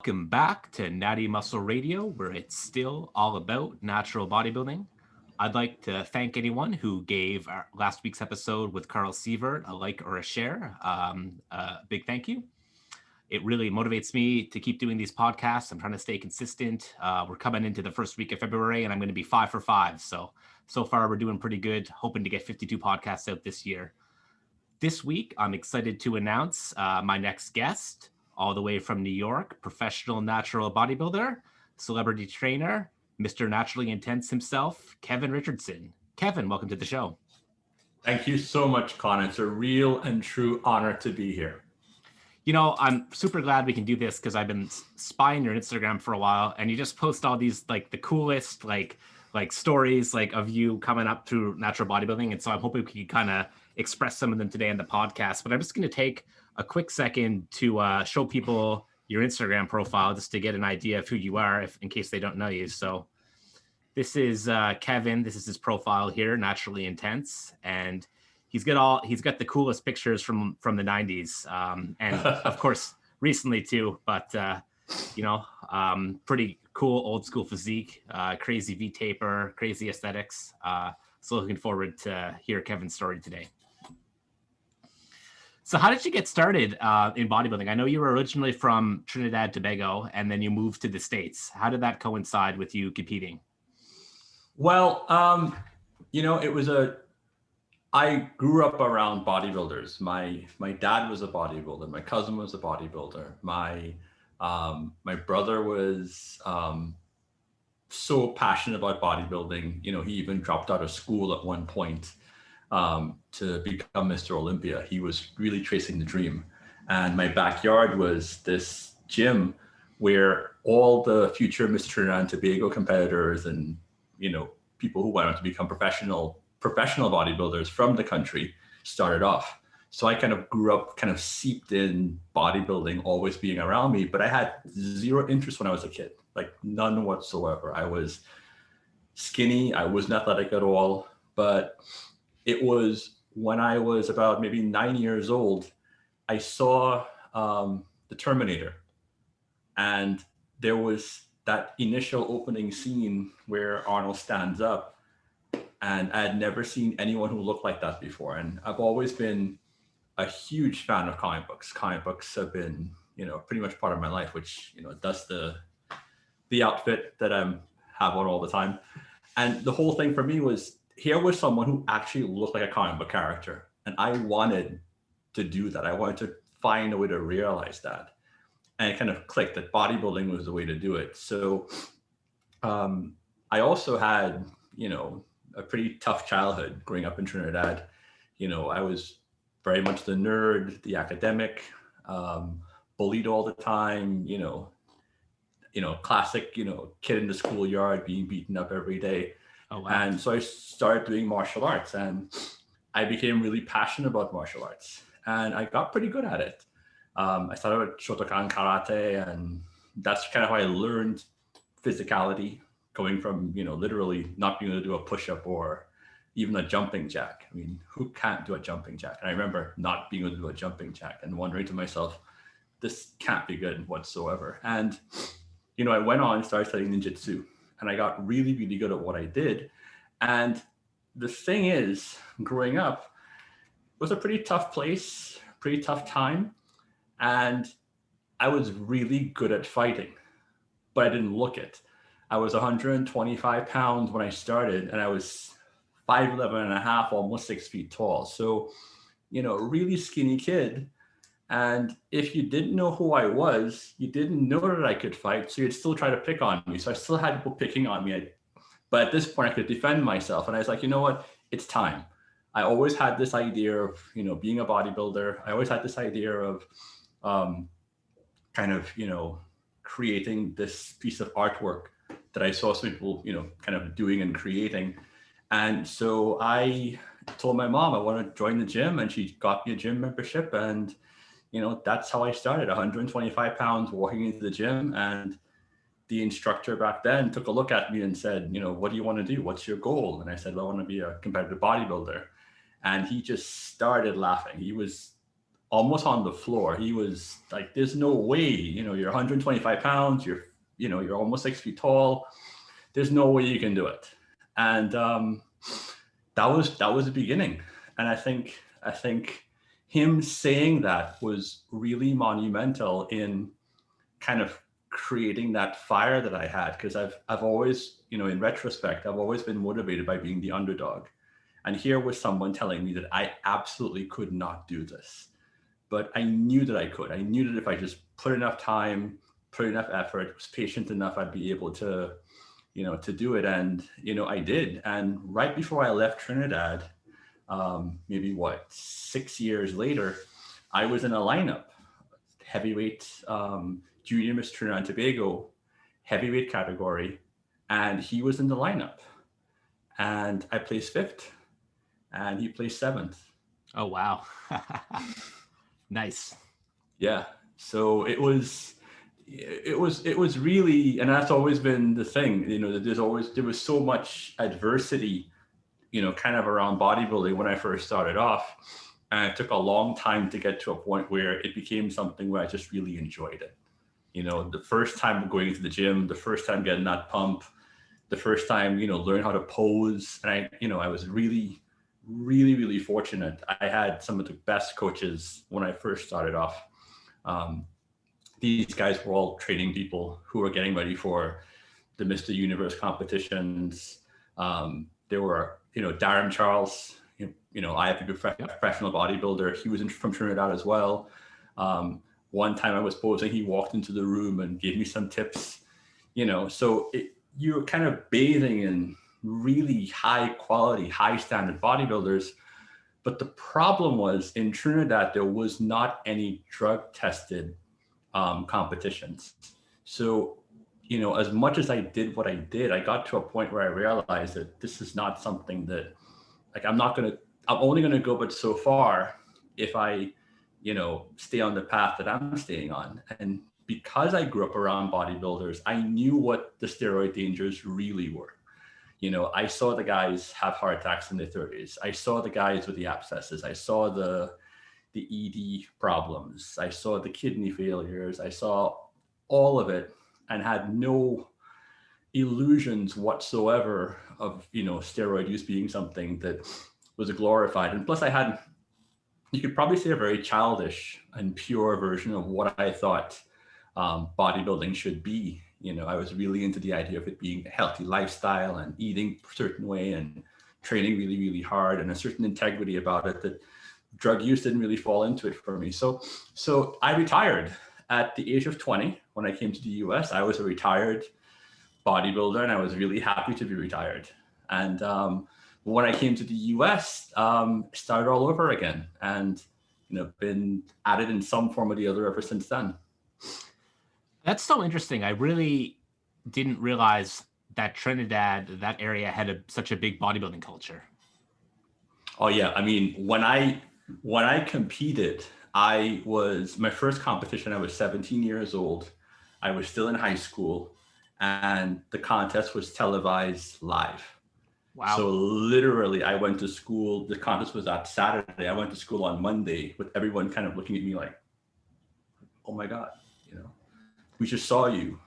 Welcome back to Nattymuscleradio, where it's still all about natural bodybuilding. I'd like to thank anyone who gave our last week's episode with Carl Sievert a like or a share. A big thank you. It really motivates me to keep doing these podcasts. I'm trying to stay consistent. We're coming into the first week of February, and I'm going to be 5 for 5. So far, we're doing pretty good, hoping to get 52 podcasts out this year. This week, I'm excited to announce my next guest, all the way from New York, professional natural bodybuilder, celebrity trainer, Mr. Naturally Intense himself, Kevin Richardson. Kevin, welcome to the show. Thank you so much, Con. It's a real and true honor to be here. You know, I'm super glad we can do this because I've been spying your Instagram for a while, and you just post all these like the coolest like stories like of you coming up through natural bodybuilding. And so I'm hoping we can kind of express some of them today in the podcast. But I'm just going to take a quick second to show people your Instagram profile just to get an idea of who you are, in case they don't know you. So this is Kevin. This is his profile here, Naturally Intense, and he's got the coolest pictures from the 90s, and of course recently too. But pretty cool old school physique, crazy V taper, crazy aesthetics. So looking forward to hear Kevin's story today. So how did you get started in bodybuilding? I know you were originally from Trinidad, Tobago, and then you moved to the States. How did that coincide with you competing? Well, I grew up around bodybuilders. My dad was a bodybuilder. My cousin was a bodybuilder. My brother was so passionate about bodybuilding. You know, he even dropped out of school at one point to become Mr. Olympia. He was really chasing the dream. And my backyard was this gym where all the future Mr. Trinidad and Tobago competitors and, people who went on to become professional bodybuilders from the country started off. So I kind of grew up kind of seeped in bodybuilding, always being around me, but I had zero interest when I was a kid, like none whatsoever. I was skinny. I wasn't athletic at all, but it was when I was about maybe 9 years old, I saw the Terminator, and there was that initial opening scene where Arnold stands up, and I had never seen anyone who looked like that before. And I've always been a huge fan of comic books. Comic books have been, pretty much part of my life, which, that's the outfit that I have on all the time. And the whole thing for me was, here was someone who actually looked like a comic book character. And I wanted to do that. I wanted to find a way to realize that. And it kind of clicked that bodybuilding was the way to do it. So I also had, a pretty tough childhood growing up in Trinidad. I was very much the nerd, the academic, bullied all the time, classic, kid in the schoolyard being beaten up every day. Oh, wow. And so I started doing martial arts, and I became really passionate about martial arts, and I got pretty good at it. I started with Shotokan karate, and that's kind of how I learned physicality, going from, literally not being able to do a push-up or even a jumping jack. I mean, who can't do a jumping jack? And I remember not being able to do a jumping jack and wondering to myself, this can't be good whatsoever. And, I went on and started studying ninjutsu, and I got really, really good at what I did. And the thing is, growing up was a pretty tough place, pretty tough time. And I was really good at fighting, but I didn't look it. I was 125 pounds when I started, and I was 5'11" and a half, almost 6 feet tall. So, a really skinny kid. And if you didn't know who I was, you didn't know that I could fight, so you'd still try to pick on me. So I still had people picking on me. But at this point, I could defend myself. And I was like, you know what? It's time. I always had this idea of, being a bodybuilder. I always had this idea of creating this piece of artwork that I saw some people, kind of doing and creating. And so I told my mom I want to join the gym, and she got me a gym membership. And, that's how I started, 125 pounds, walking into the gym. And the instructor back then took a look at me and said, what do you want to do? What's your goal? And I said, well, I want to be a competitive bodybuilder. And he just started laughing. He was almost on the floor. He was like, there's no way, you're 125 pounds, you're almost 6 feet tall. There's no way you can do it. And that was the beginning. And I think him saying that was really monumental in kind of creating that fire that I had, because I've always, in retrospect, I've always been motivated by being the underdog. And here was someone telling me that I absolutely could not do this. But I knew that I could. I knew that if I just put enough time, put enough effort, was patient enough, I'd be able to, to do it. And, I did. And right before I left Trinidad, maybe 6 years later, I was in a lineup, heavyweight, junior Miss Trinidad and Tobago, heavyweight category. And he was in the lineup. And I placed 5th. And he placed 7th. Oh, wow. Nice. Yeah. So it was really, and that's always been the thing, that there was so much adversity, kind of around bodybuilding when I first started off. And it took a long time to get to a point where it became something where I just really enjoyed it. The first time going into the gym, the first time getting that pump, the first time, learn how to pose. And I was really, really, really fortunate. I had some of the best coaches when I first started off. These guys were all training people who were getting ready for the Mr. Universe competitions. There were, Darren Charles, IFBB professional bodybuilder. He was from Trinidad as well. One time I was posing, he walked into the room and gave me some tips, so you're kind of bathing in really high quality, high standard bodybuilders. But the problem was in Trinidad, there was not any drug tested competitions. So, as much as I did what I did, I got to a point where I realized that this is not something that, I'm only going to go but so far if I, stay on the path that I'm staying on. And because I grew up around bodybuilders, I knew what the steroid dangers really were. I saw the guys have heart attacks in their 30s. I saw the guys with the abscesses. I saw the ED problems. I saw the kidney failures. I saw all of it and had no illusions whatsoever of, steroid use being something that was glorified. And plus I had, you could probably say, a very childish and pure version of what I thought bodybuilding should be. I was really into the idea of it being a healthy lifestyle and eating a certain way and training really, really hard, and a certain integrity about it that drug use didn't really fall into it for me. So I retired at the age of 20. When I came to the US, I was a retired bodybuilder, and I was really happy to be retired. And when I came to the US, started all over again, and been at it in some form or the other ever since then. That's so interesting. I really didn't realize that Trinidad, that area, had such a big bodybuilding culture. Oh yeah, I mean, when I competed, my first competition, I was 17 years old. I was still in high school, and the contest was televised live. Wow. So literally I went to school, the contest was that Saturday. I went to school on Monday with everyone kind of looking at me like, oh my God, we just saw you,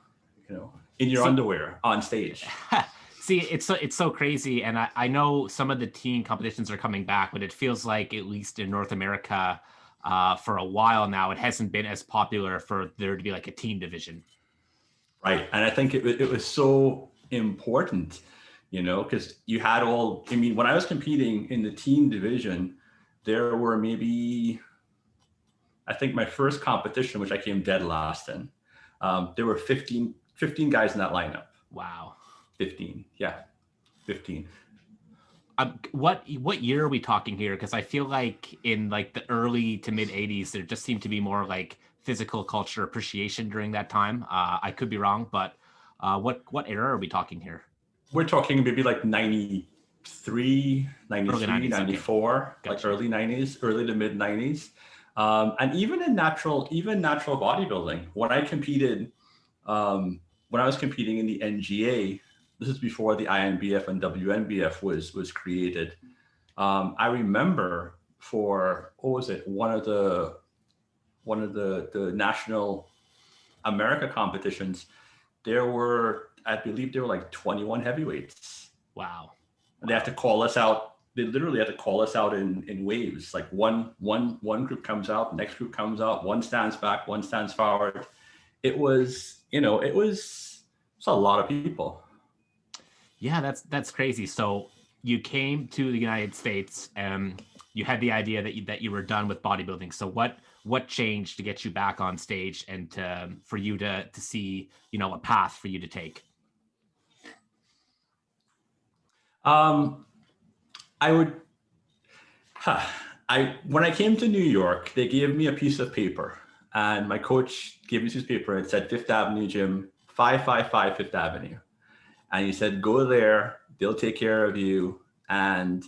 in your underwear on stage. See, it's so crazy. And I know some of the teen competitions are coming back, but it feels like, at least in North America, for a while now, it hasn't been as popular for there to be like a teen division. Right. And I think it was so important, because you had when I was competing in the teen division, there were maybe, I think my first competition, which I came dead last in, there were 15 guys in that lineup. Wow. 15. Yeah. 15. What year are we talking here? Because I feel like in like the early to mid 80s, there just seemed to be more like physical culture appreciation during that time. I could be wrong, but what era are we talking here? We're talking maybe like 93, 90s, 94, okay. Gotcha. Like early 90s, early to mid 90s. And even natural bodybuilding, when I competed, when I was competing in the NGA, this is before the INBF and WNBF was created. I remember for, one of the one of the national America competitions, I believe there were like 21 heavyweights. Wow. And they had to call us out. They literally had to call us out in waves. Like one group comes out, next group comes out, one stands back, one stands forward. It was a lot of people. Yeah, that's crazy. So you came to the United States and you had the idea that you were done with bodybuilding. So what changed to get you back on stage and for you to see, a path for you to take? When I came to New York, they gave me a piece of paper, and my coach gave me this piece of paper and it said Fifth Avenue Gym, 555 Fifth Avenue. And he said, go there, they'll take care of you, and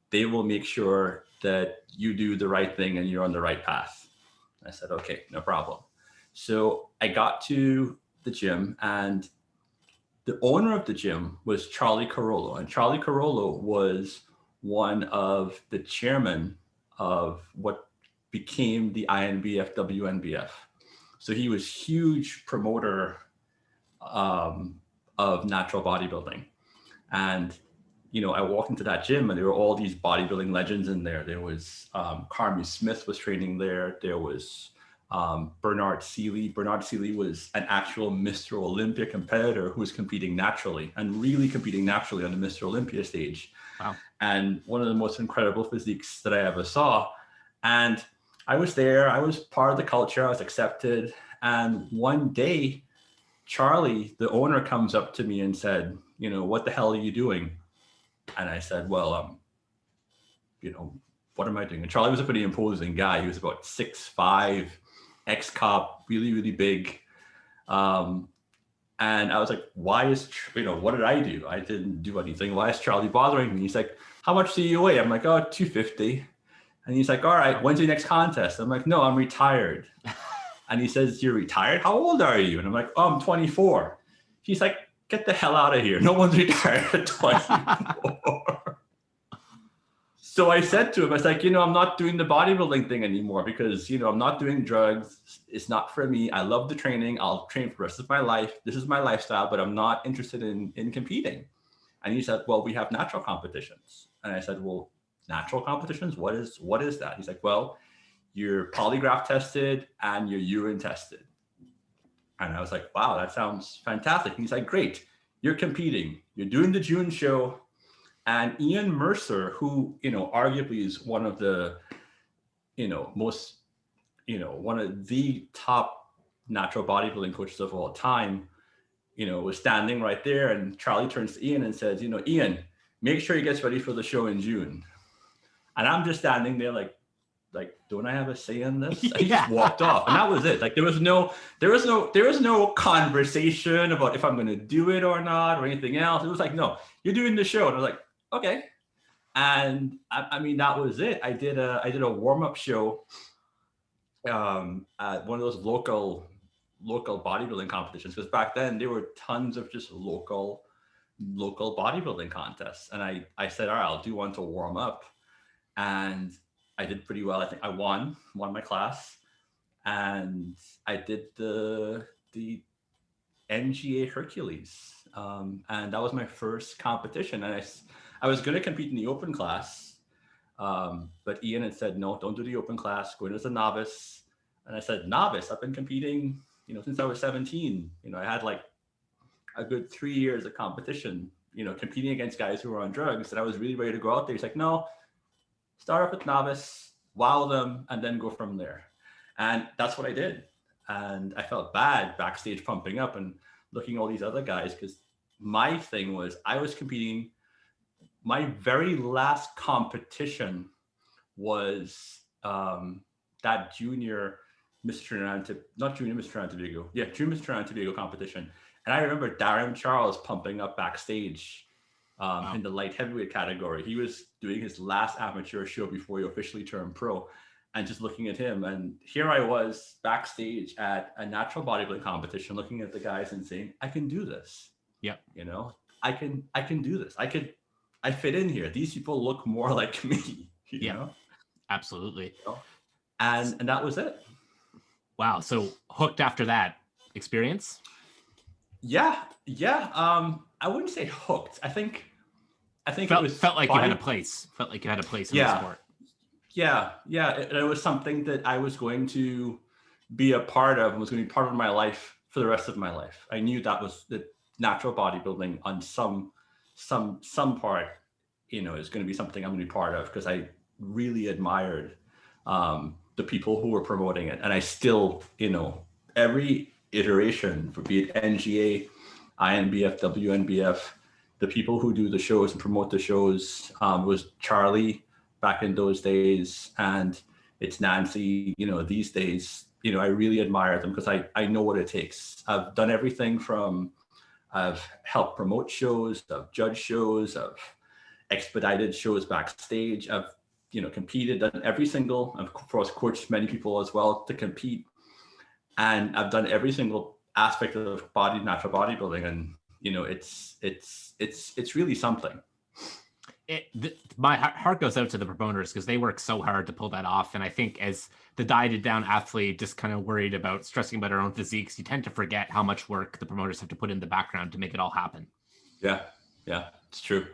they will make sure that you do the right thing and you're on the right path. I said, okay, no problem. So I got to the gym, and the owner of the gym was Charlie Carollo. And Charlie Carollo was one of the chairmen of what became the INBF WNBF. So he was huge promoter of natural bodybuilding. And, I walked into that gym and there were all these bodybuilding legends in there. There was Carmi Smith was training there. There was Bernard Seeley. Bernard Seeley was an actual Mr. Olympia competitor who was competing naturally and really competing naturally on the Mr. Olympia stage. Wow. And one of the most incredible physiques that I ever saw. And I was there, I was part of the culture, I was accepted. And one day, Charlie, the owner, comes up to me and said, what the hell are you doing? And I said, well, what am I doing? And Charlie was a pretty imposing guy. He was about 6'5", ex-cop, really, really big. And I was like, why is, what did I do? I didn't do anything. Why is Charlie bothering me? He's like, how much do you weigh? I'm like, 250. And he's like, all right, when's your next contest? I'm like, no, I'm retired. And he says, you're retired? How old are you? And I'm like, I'm 24. He's like, get the hell out of here. No one's retired at 24. So I said to him, I was like, I'm not doing the bodybuilding thing anymore because, I'm not doing drugs. It's not for me. I love the training. I'll train for the rest of my life. This is my lifestyle, but I'm not interested in competing. And he said, well, we have natural competitions. And I said, well, natural competitions? What is that? He's like, well, you're polygraph tested and you're urine tested. And I was like, wow, that sounds fantastic. And he's like, great, you're competing. You're doing the June show. And Ian Mercer, who, arguably is one of the, most, one of the top natural bodybuilding coaches of all time, was standing right there. And Charlie turns to Ian and says, Ian, make sure he gets ready for the show in June. And I'm just standing there like, don't I have a say in this? And he just walked off, and that was it. Like there was no conversation about if I'm going to do it or not or anything else. It was like, no, you're doing the show. And I was like, okay. And I mean, that was it. I did a warm-up show at one of those local bodybuilding competitions, because back then there were tons of just local bodybuilding contests. And I said, all right, I'll do one to warm up. And I did pretty well. I think I won my class, and I did the NGA Hercules, and that was my first competition. And I was going to compete in the open class, but Ian had said, no, don't do the open class, go in as a novice. And I said, novice? I've been competing, since I was 17. I had like a good 3 years of competition, competing against guys who were on drugs, and I was really ready to go out there. He's like, no, start off with novice, wow them, and then go from there. And that's what I did. And I felt bad backstage pumping up and looking at all these other guys, because my thing was I was competing. My very last competition was that junior Mr. Trinidad, not junior Mr. Trinidad Tobago. Yeah, junior Mr. Trinidad Tobago competition. And I remember Darren Charles pumping up backstage in the light heavyweight category. He was doing his last amateur show before he officially turned pro, and just looking at him. And here I was backstage at a natural bodybuilding competition, looking at the guys and saying, I can do this. Yeah. I can do this. I fit in here. These people look more like me, you know? Absolutely. And that was it. Wow. So hooked after that experience? Yeah. I wouldn't say hooked. I think it was felt like you had a place. Felt like you had a place in the sport. Yeah. It was something that I was going to be a part of and was going to be part of my life for the rest of my life. I knew that was the natural bodybuilding on some part, is going to be something I'm going to be part of, because I really admired the people who were promoting it. And I still, every iteration, for be it NGA, INBF, WNBF, the people who do the shows and promote the shows was Charlie back in those days, and it's Nancy, these days. I really admire them because I know what it takes. I've done everything from, I've helped promote shows, I've judged shows, I've expedited shows backstage, I've competed, done every single, of course coached many people as well to compete, and I've done every single aspect of natural bodybuilding, and it's really something. My heart goes out to the promoters because they work so hard to pull that off. And I think as the dieted down athlete, just kind of worried about stressing about our own physiques, you tend to forget how much work the promoters have to put in the background to make it all happen. Yeah, it's true.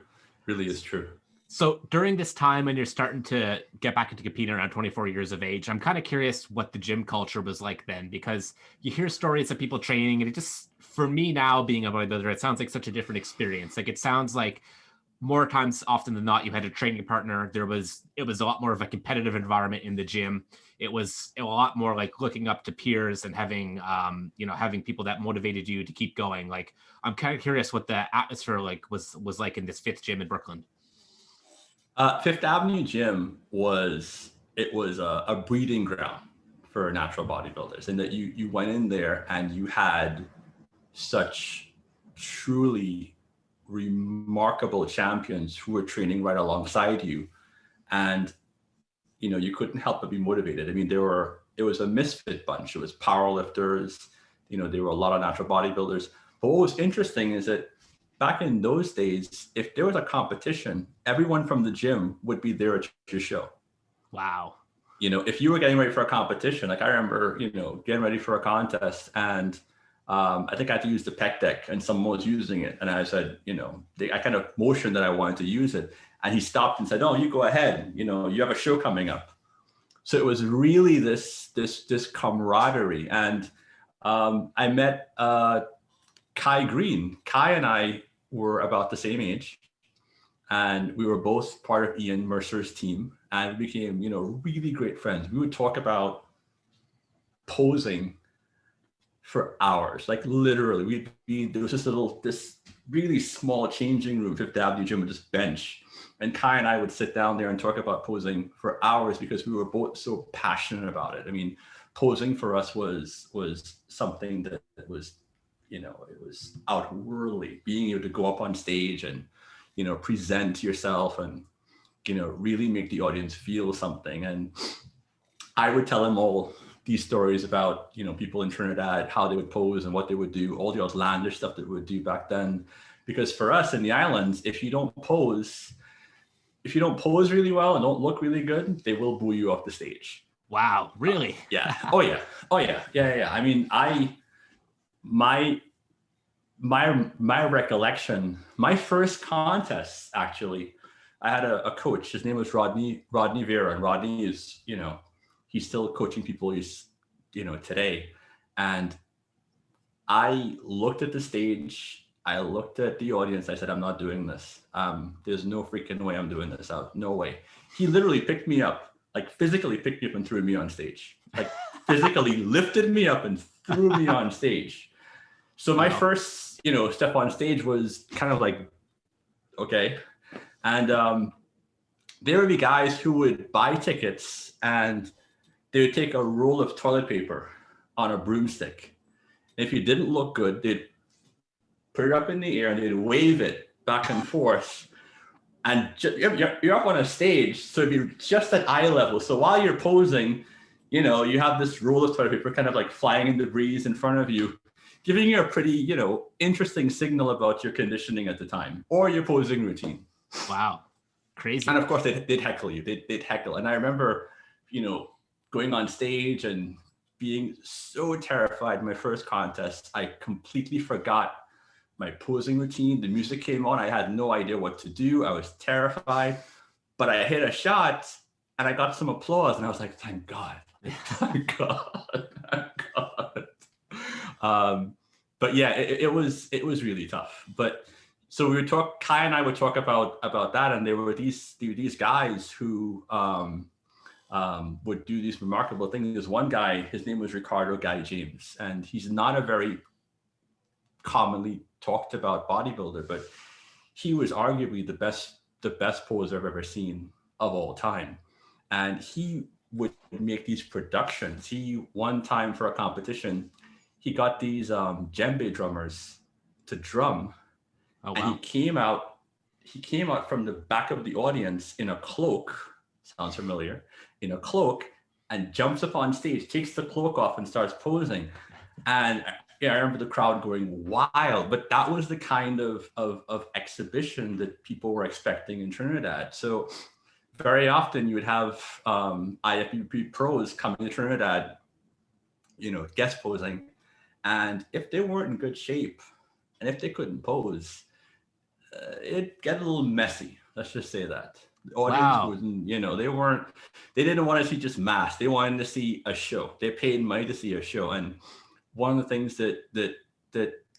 Really is true. So during this time when you're starting to get back into competing around 24 years of age, I'm kind of curious what the gym culture was like then, because you hear stories of people training, and it just, for me now being a bodybuilder, it sounds like such a different experience. Like, it sounds like more times often than not, you had a training partner. It was a lot more of a competitive environment in the gym. It was a lot more like looking up to peers and having, having people that motivated you to keep going. Like, I'm kind of curious what the atmosphere was like in this Fifth gym in Brooklyn. Fifth Avenue gym was a breeding ground for natural bodybuilders, in that you went in there and you had such truly remarkable champions who were training right alongside you, and you couldn't help but be motivated. I mean, it was a misfit bunch. It was powerlifters, there were a lot of natural bodybuilders. But what was interesting is that back in those days, if there was a competition, everyone from the gym would be there at your show. Wow. If you were getting ready for a competition, like I remember, getting ready for a contest, and I think I had to use the pec deck, and someone was using it. And I said, I kind of motioned that I wanted to use it. And he stopped and said, "Oh, you go ahead. You have a show coming up." So it was really this camaraderie. And I met Kai Green. Kai and I were about the same age, and we were both part of Ian Mercer's team, and we became, really great friends. We would talk about posing for hours, like literally. There was this really small changing room, Fifth Avenue gym, with this bench, and Kai and I would sit down there and talk about posing for hours because we were both so passionate about it. I mean, posing for us was something that was, it was outwardly, being able to go up on stage and, present yourself and, really make the audience feel something. And I would tell them all these stories about, people in Trinidad, how they would pose and what they would do, all the outlandish stuff that we would do back then. Because for us in the islands, if you don't pose really well and don't look really good, they will boo you off the stage. Wow, really? Yeah. Oh yeah. I mean, my recollection, my first contest, actually, I had a coach. His name was Rodney Vera, and Rodney is, he's still coaching people, today. And I looked at the stage, I looked at the audience, I said, "I'm not doing this. There's no freaking way I'm doing this. No way." He literally picked me up, like physically picked me up and threw me on stage, like physically lifted me up and threw me on stage. So my first, step on stage was kind of like, okay. And there would be guys who would buy tickets, and they would take a roll of toilet paper on a broomstick. If you didn't look good, they'd put it up in the air and they'd wave it back and forth. And you're up on a stage, so it'd be just at eye level. So while you're posing, you have this roll of toilet paper kind of like flying in the breeze in front of you, giving you a pretty, interesting signal about your conditioning at the time or your posing routine. Wow. Crazy. And of course, they'd heckle you. They'd heckle. And I remember, going on stage and being so terrified. My first contest, I completely forgot my posing routine. The music came on. I had no idea what to do. I was terrified, but I hit a shot and I got some applause, and I was like, thank God, thank God, thank God. But yeah, it was really tough. But so Kai and I would talk about that, and there were these guys who would do these remarkable things. There's one guy, his name was Ricardo Guy James, and he's not a very commonly talked about bodybuilder, but he was arguably the best poser I've ever seen of all time. And he would make these productions. One time for a competition, he got these djembe drummers to drum. Oh, wow. And he came out from the back of the audience in a cloak, sounds familiar, in a cloak, and jumps up on stage, takes the cloak off and starts posing. And yeah, I remember the crowd going wild, but that was the kind of exhibition that people were expecting in Trinidad. So very often you would have IFBB pros coming to Trinidad, guest posing. And if they weren't in good shape and if they couldn't pose, it'd get a little messy. Let's just say that. The audience wasn't, they didn't want to see just mass. They wanted to see a show. They paid money to see a show. And one of the things that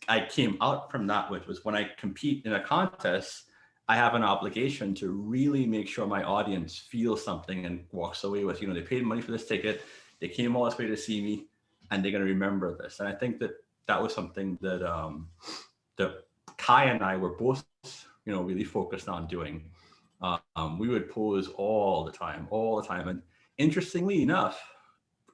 I came out from that with was when I compete in a contest, I have an obligation to really make sure my audience feels something and walks away with, they paid money for this ticket, they came all this way to see me, and they're going to remember this. And I think that was something that that Kai and I were both, really focused on doing. We would pose all the time. And interestingly enough,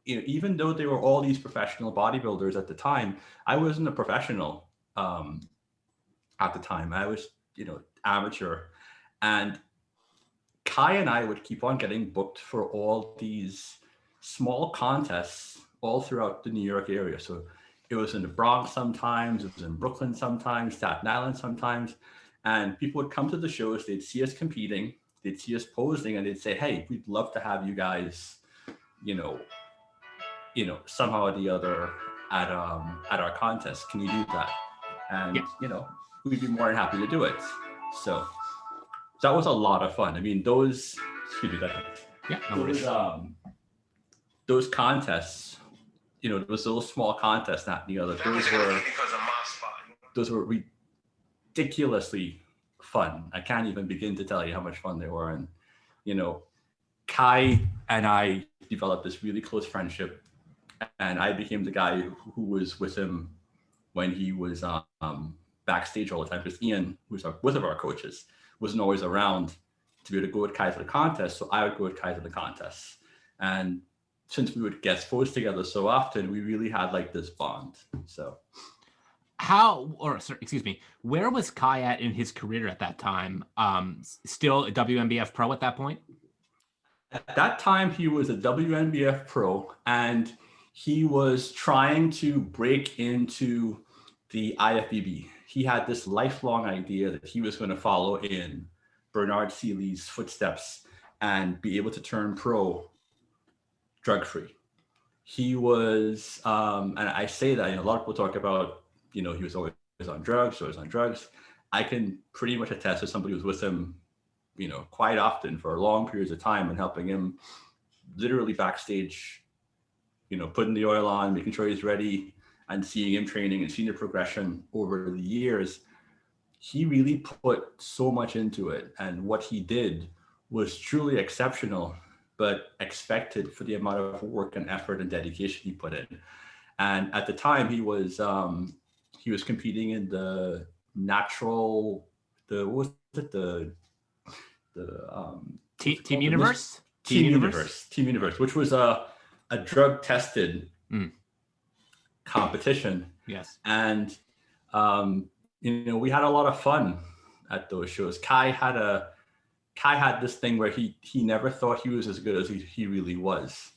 even though they were all these professional bodybuilders at the time, I wasn't a professional at the time. I was, amateur. And Kai and I would keep on getting booked for all these small contests all throughout the New York area. So it was in the Bronx sometimes, it was in Brooklyn sometimes, Staten Island sometimes. And people would come to the shows, they'd see us competing, they'd see us posing, and they'd say, hey, we'd love to have you guys, somehow or the other at our contest. Can you do that? And, we'd be more than happy to do it. So that was a lot of fun. I mean, those contests, those small contests, not the other, those were ridiculously fun. I can't even begin to tell you how much fun they were. And, Kai and I developed this really close friendship, and I became the guy who was with him when he was backstage all the time, because Ian, who's both of our coaches, wasn't always around to be able to go with Kai to the contest. So I would go with Kai to the contests. And since we would guest pose together so often, we really had like this bond. So where was Kai at in his career at that time? Still a WNBF pro at that point? At that time, he was a WNBF pro, and he was trying to break into the IFBB. He had this lifelong idea that he was going to follow in Bernard Seeley's footsteps and be able to turn pro drug-free. He was, and I say that, a lot of people talk about, he was always on drugs. I can pretty much attest to somebody who was with him, quite often for long periods of time, and helping him literally backstage, putting the oil on, making sure he's ready, and seeing him training and seeing the progression over the years. He really put so much into it. And what he did was truly exceptional, but expected for the amount of work and effort and dedication he put in. And at the time, he was competing in the Team Universe? Team Universe, which was a drug tested competition. Yes. And we had a lot of fun at those shows. Kai had this thing where he never thought he was as good as he really was.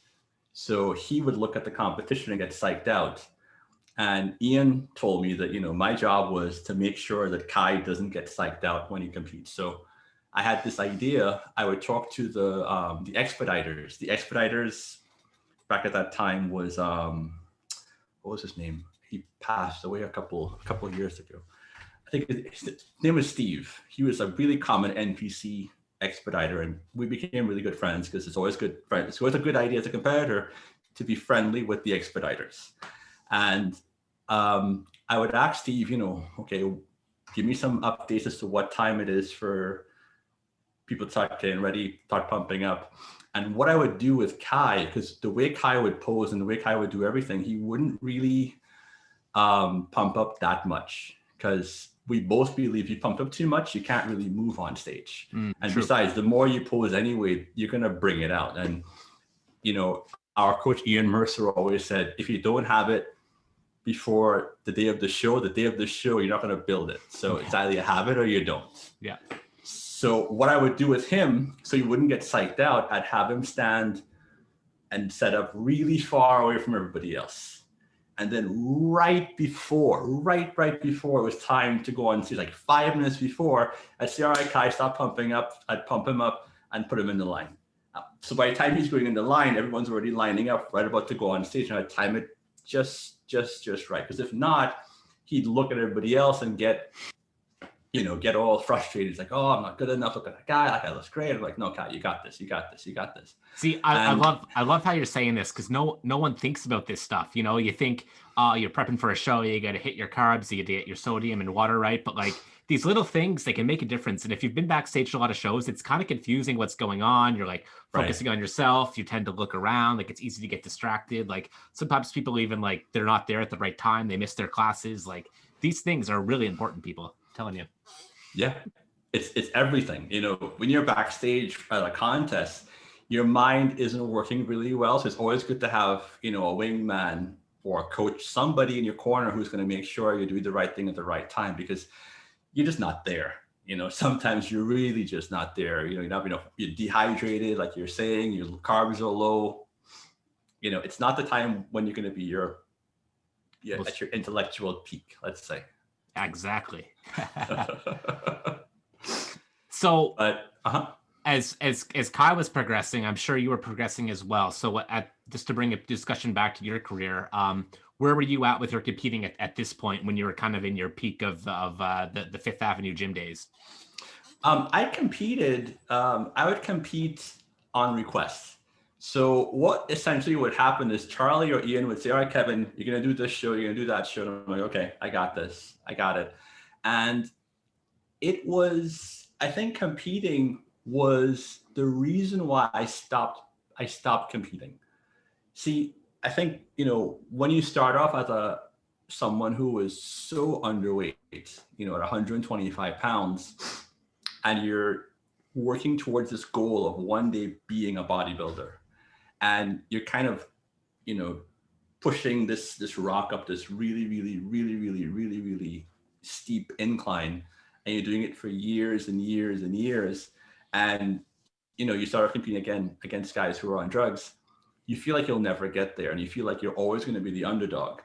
So he would look at the competition and get psyched out. And Ian told me that, my job was to make sure that Kai doesn't get psyched out when he competes. So I had this idea. I would talk to the expediters. The expediters back at that time was what was his name? He passed away a couple of years ago. I think his name was Steve. He was a really common NPC expediter, and we became really good friends because it's always a good idea as a competitor to be friendly with the expediters. And I would ask Steve, okay, give me some updates as to what time it is for people to start getting ready, start pumping up. And what I would do with Kai, because the way Kai would pose and the way Kai would do everything, he wouldn't really pump up that much, because we both believe if you pump up too much, you can't really move on stage. And true. Besides, the more you pose anyway, you're going to bring it out. And, our coach Ian Mercer always said, if you don't have it before the day of the show, you're not going to build it. So it's either you have it or you don't. Yeah. So what I would do with him, so he wouldn't get psyched out, I'd have him stand and set up really far away from everybody else. And then right before it was time to go on stage, like 5 minutes before, I'd say, all right, Kai, stop pumping up. I'd pump him up and put him in the line. So by the time he's going in the line, everyone's already lining up, right about to go on stage, and I'd time it just right. Because if not, he'd look at everybody else and get all frustrated. He's like, oh, I'm not good enough. Look at that guy. That guy looks great. I'm like, no, Kai, you got this. See, I love how you're saying this, because no one thinks about this stuff. You think, you're prepping for a show, you got to hit your carbs, you got to get your sodium and water right. But like these little things, they can make a difference. And if you've been backstage to a lot of shows, it's kind of confusing what's going on. You're like focusing on yourself. You tend to look around. Like it's easy to get distracted. Like sometimes people even like they're not there at the right time. They miss their classes. Like these things are really important, people. I'm telling you. Yeah, it's everything. When you're backstage at a contest, your mind isn't working really well. So it's always good to have, a wingman or a coach, somebody in your corner who's going to make sure you're doing the right thing at the right time, because you're just not there. Sometimes you're really just not there. You're dehydrated, like you're saying, your carbs are low. It's not the time when you're going to be at your intellectual peak, let's say. Exactly. So as Kai was progressing, I'm sure you were progressing as well. So just to bring a discussion back to your career, where were you at with your competing at this point when you were kind of in your peak of the Fifth Avenue gym days? I competed. I would compete on request. So what essentially would happen is Charlie or Ian would say, all right, Kevin, you're going to do this show, you're going to do that show. And I'm like, okay, I got this. I got it. And it was, I think competing was the reason why I stopped competing. See, I think, when you start off as someone who was so underweight, at 125 pounds, and you're working towards this goal of one day being a bodybuilder, and you're kind of, pushing this rock up this really, really, really, really, really, really steep incline, and you're doing it for years and years and years, and you start competing again against guys who are on drugs, you feel like you'll never get there, and you feel like you're always going to be the underdog.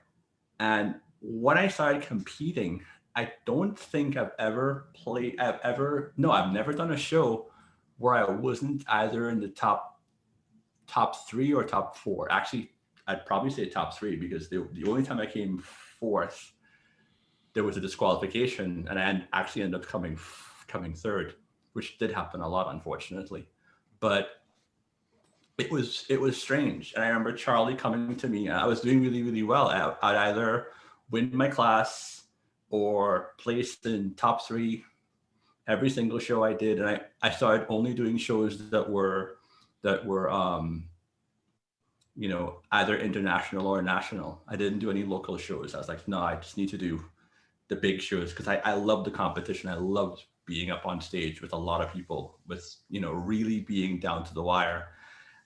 And when I started competing, I don't think I've never done a show where I wasn't either in the top 3 or top 4. Actually, I'd probably say top 3, because the only time I came fourth, there was a disqualification, and I actually ended up coming third, which did happen a lot, unfortunately. But it was strange. And I remember Charlie coming to me, and I was doing really, really well. I'd either win my class or place in top 3 every single show I did. And I started only doing shows that were either international or national. I didn't do any local shows. I was like, no, I just need to do the big shows, because I love the competition. I loved being up on stage with a lot of people, with, really being down to the wire.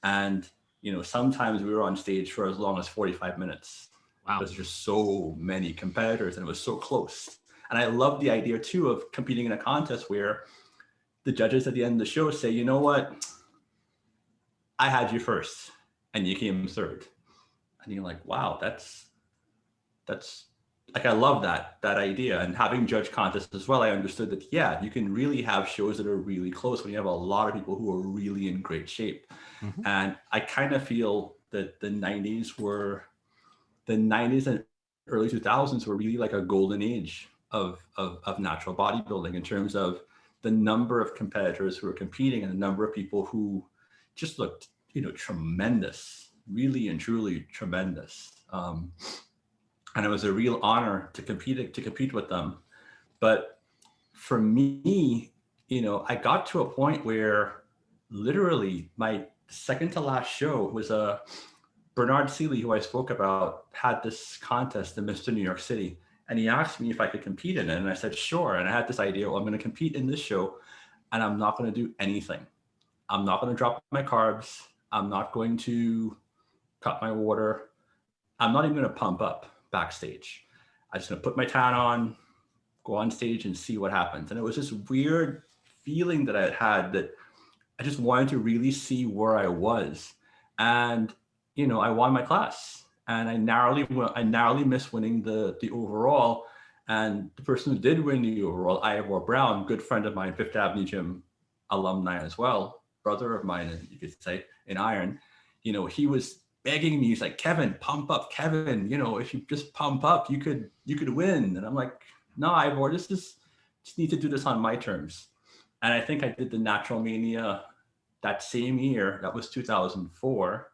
And, sometimes we were on stage for as long as 45 minutes. Wow. There's just so many competitors, and it was so close. And I love the idea too of competing in a contest where the judges at the end of the show say, you know what, I had you first and you came third. And you're like, wow, that's like, I love that idea. And having judge contests as well, I understood that, yeah, you can really have shows that are really close when you have a lot of people who are really in great shape. Mm-hmm. And I kind of feel that the 90s and early 2000s were really like a golden age of natural bodybuilding in terms of the number of competitors who were competing and the number of people who just looked, tremendous, really and truly tremendous. And it was a real honor to compete with them. But for me, I got to a point where literally my second to last show was Bernard Seeley, who I spoke about, had this contest in Mr. New York City. And he asked me if I could compete in it. And I said, sure. And I had this idea, well, I'm going to compete in this show and I'm not going to do anything. I'm not going to drop my carbs. I'm not going to cut my water. I'm not even going to pump up backstage. I'm just going to put my tan on, go on stage and see what happens. And it was this weird feeling that I had that I just wanted to really see where I was. And, I won my class. And I narrowly missed winning the overall. And the person who did win the overall, Ivor Brown, good friend of mine, Fifth Avenue Gym alumni as well, brother of mine, you could say, in Iron, he was begging me. He's like, Kevin, pump up, Kevin. If you just pump up, you could win. And I'm like, no, Ivor, just need to do this on my terms. And I think I did the Natural Mania that same year. That was 2004.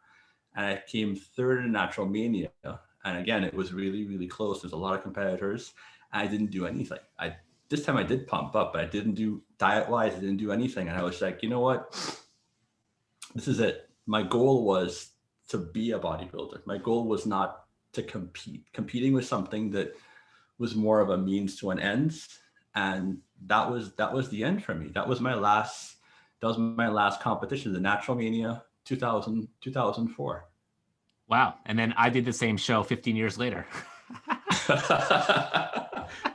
And I came third in Natural Mania. And again, it was really, really close. There's a lot of competitors. I didn't do anything. This time I did pump up, but I didn't do diet-wise. I didn't do anything. And I was like, you know what? This is it. My goal was to be a bodybuilder. My goal was not to compete. Competing was something that was more of a means to an end. And that was the end for me. That was my last competition, the Natural Mania 2004. Wow. And then I did the same show 15 years later.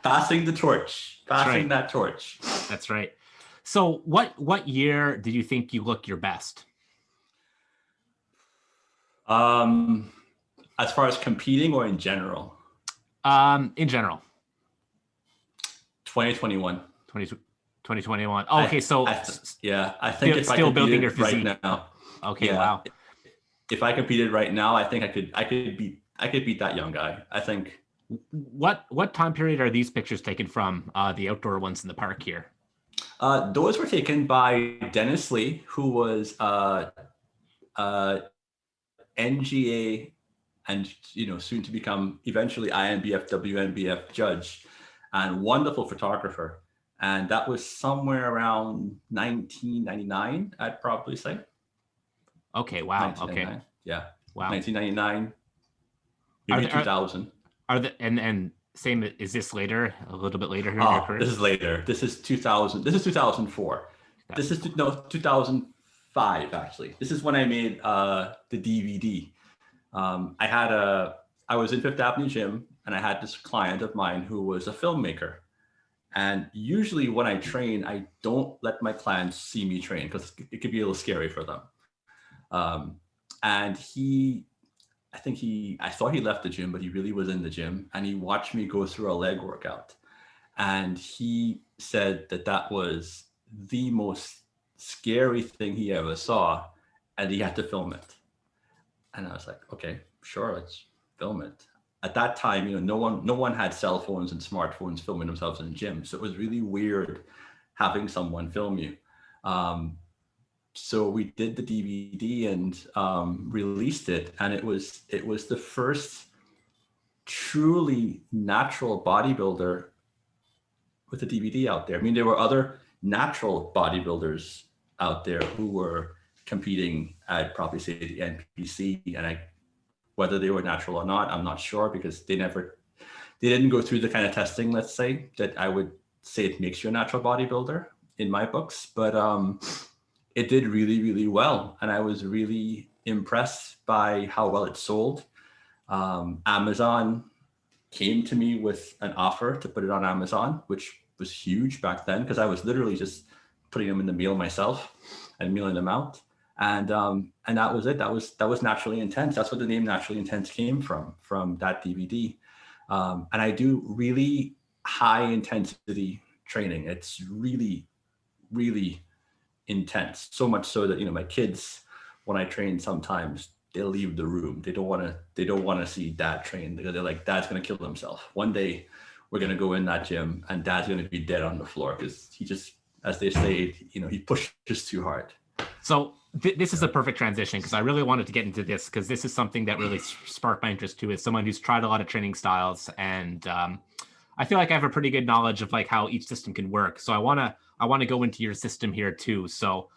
Passing the torch. That torch. That's right. So what year did you think you looked your best? As far as competing or in general? In general. 2021. 2021. Oh, okay, so I think if still I building your physique right now. Okay, yeah, wow. If I competed right now, I think I could beat that young guy. I think. What time period are these pictures taken from? The outdoor ones in the park here. Those were taken by Dennis Lee, who was NGA and soon to become eventually INBF WNBF judge and wonderful photographer. And that was somewhere around 1999, I'd probably say. Okay, wow. Okay. Yeah. Wow. 1999, maybe 2000. And same, is this later, a little bit later here in your career? This is later. This is 2000. This is 2004. This is 2005 actually. This is when I made the DVD. I was in Fifth Avenue Gym and I had this client of mine who was a filmmaker. And usually when I train, I don't let my clients see me train because it could be a little scary for them. And I thought he left the gym, but he really was in the gym and he watched me go through a leg workout. And he said that was the most scary thing he ever saw and he had to film it. And I was like, okay, sure, let's film it. At that time, no one had cell phones and smartphones filming themselves in the gym. So it was really weird having someone film you. So we did the DVD and released it. And it was the first truly natural bodybuilder with a DVD out there. I mean, there were other natural bodybuilders out there who were competing, I'd probably say the NPC, and whether they were natural or not, I'm not sure because they didn't go through the kind of testing, let's say, that I would say it makes you a natural bodybuilder in my books, but it did really, really well. And I was really impressed by how well it sold. Amazon came to me with an offer to put it on Amazon, which was huge back then because I was literally just putting them in the meal myself and mealing them out. And that was it. That was Naturally Intense. That's what the name Naturally Intense came from that DVD. And I do really high intensity training. It's really, really intense. So much so that, my kids, when I train sometimes, they'll leave the room. They don't want to see dad train, because they're like, dad's going to kill himself. One day we're going to go in that gym and dad's going to be dead on the floor because he just, as they say, he pushes too hard. So this is a perfect transition, because I really wanted to get into this, because this is something that really sparked my interest too, as someone who's tried a lot of training styles, and I feel like I have a pretty good knowledge of like how each system can work. So I want to go into your system here too. So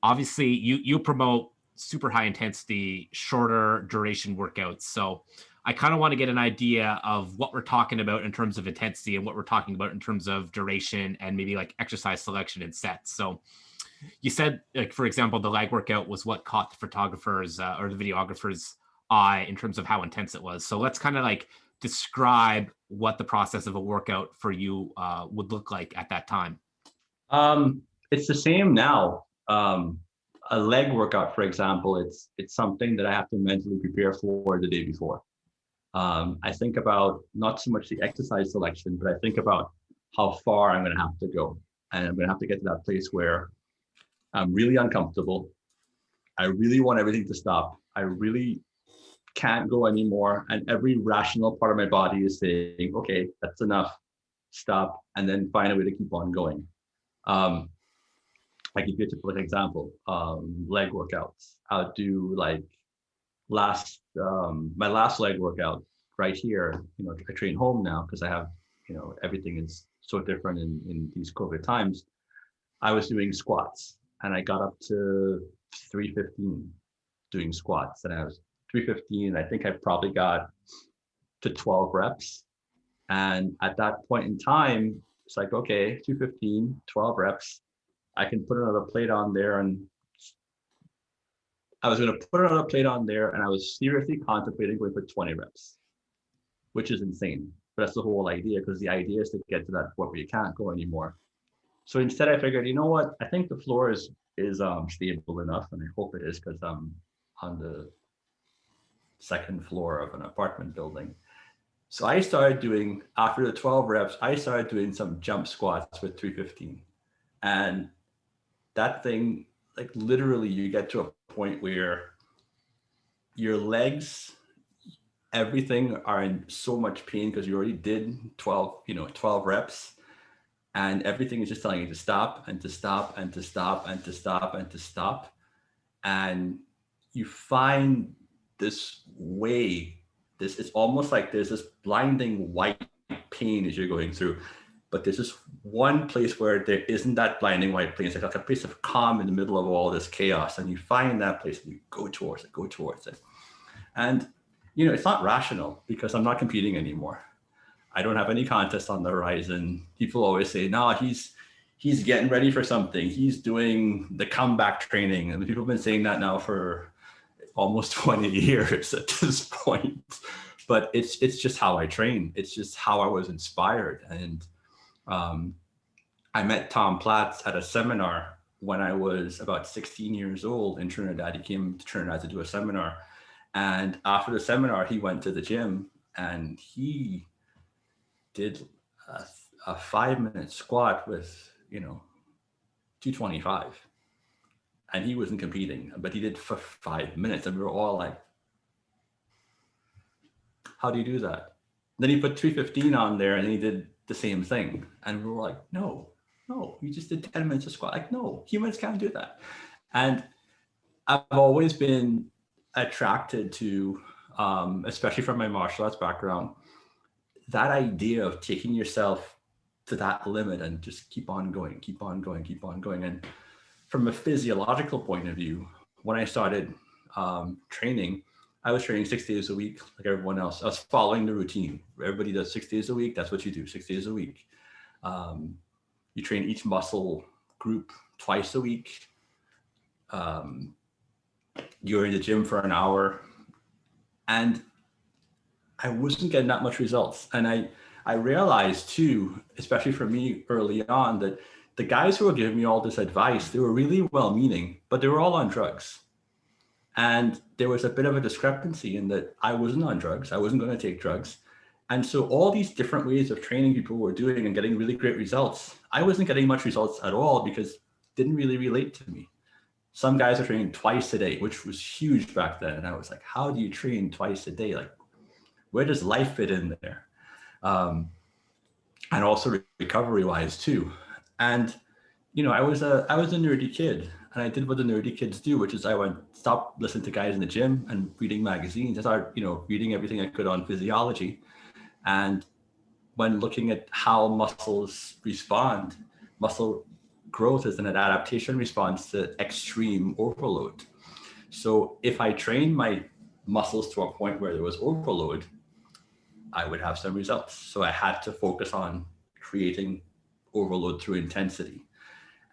obviously you promote super high intensity, shorter duration workouts. So I kind of want to get an idea of what we're talking about in terms of intensity and what we're talking about in terms of duration and maybe like exercise selection and sets. So you said, like, for example, the leg workout was what caught the photographers or the videographers' eye in terms of how intense it was. So let's kind of like describe what the process of a workout for you would look like at that time. It's the same now. A leg workout, for example, it's something that I have to mentally prepare for the day before. I think about not so much the exercise selection, but I think about how far I'm going to have to go. And I'm going to have to get to that place where I'm really uncomfortable. I really want everything to stop. I really can't go anymore. And every rational part of my body is saying, okay, that's enough, stop, and then find a way to keep on going. I give you a typical example, leg workouts. I'll do like my last leg workout right here. I train home now because I have, everything is so different in these COVID times. I was doing squats and I got up to 315 doing squats, and I was 315. I think I probably got to 12 reps. And at that point in time, it's like, okay, 215, 12 reps. I can put another plate on there, and I was going to put another plate on there, and I was seriously contemplating going for 20 reps, which is insane. But that's the whole idea, because the idea is to get to that point where you can't go anymore. So instead, I figured, you know what? I think the floor is stable enough, and I hope it is, because I'm on the second floor of an apartment building. So I started doing, after the 12 reps, I started doing some jump squats with 315, and that thing, like literally you get to a point where your legs, everything are in so much pain because you already did 12 reps, and everything is just telling you to stop and to stop and to stop and to stop and to stop. And you find this way, it's almost like there's this blinding white pain as you're going through. But there's this one place where there isn't that blinding white place. It's like a place of calm in the middle of all this chaos. And you find that place and you go towards it. And, it's not rational, because I'm not competing anymore. I don't have any contest on the horizon. People always say, no, he's getting ready for something. He's doing the comeback training. And people have been saying that now for almost 20 years at this point. But it's just how I train. It's just how I was inspired. And I met Tom Platts at a seminar when I was about 16 years old in Trinidad. He came to Trinidad to do a seminar. And after the seminar, he went to the gym and he did a 5-minute squat with, 225. And he wasn't competing, but he did for 5 minutes. And we were all like, how do you do that? Then he put 315 on there and he did the same thing. And we were like, no, you just did 10 minutes of squat. Like, no, humans can't do that. And I've always been attracted to, especially from my martial arts background, that idea of taking yourself to that limit and just keep on going. And from a physiological point of view, when I started training, I was training 6 days a week like everyone else. I was following the routine. Everybody does 6 days a week. That's what you do, 6 days a week. You train each muscle group twice a week. You're in the gym for an hour. And I wasn't getting that much results. And I realized too, especially for me early on, that the guys who were giving me all this advice, they were really well-meaning, but they were all on drugs. And there was a bit of a discrepancy in that I wasn't on drugs. I wasn't going to take drugs. And so all these different ways of training people were doing and getting really great results, I wasn't getting much results at all because it didn't really relate to me. Some guys are training twice a day, which was huge back then. And I was like, how do you train twice a day? Like, where does life fit in there? And also recovery wise too. And, I was a nerdy kid, and I did what the nerdy kids do, which is I went, stop listening to guys in the gym and reading magazines. I started, reading everything I could on physiology. And when looking at how muscles respond, muscle growth is an adaptation response to extreme overload. So if I trained my muscles to a point where there was overload, I would have some results. So I had to focus on creating overload through intensity.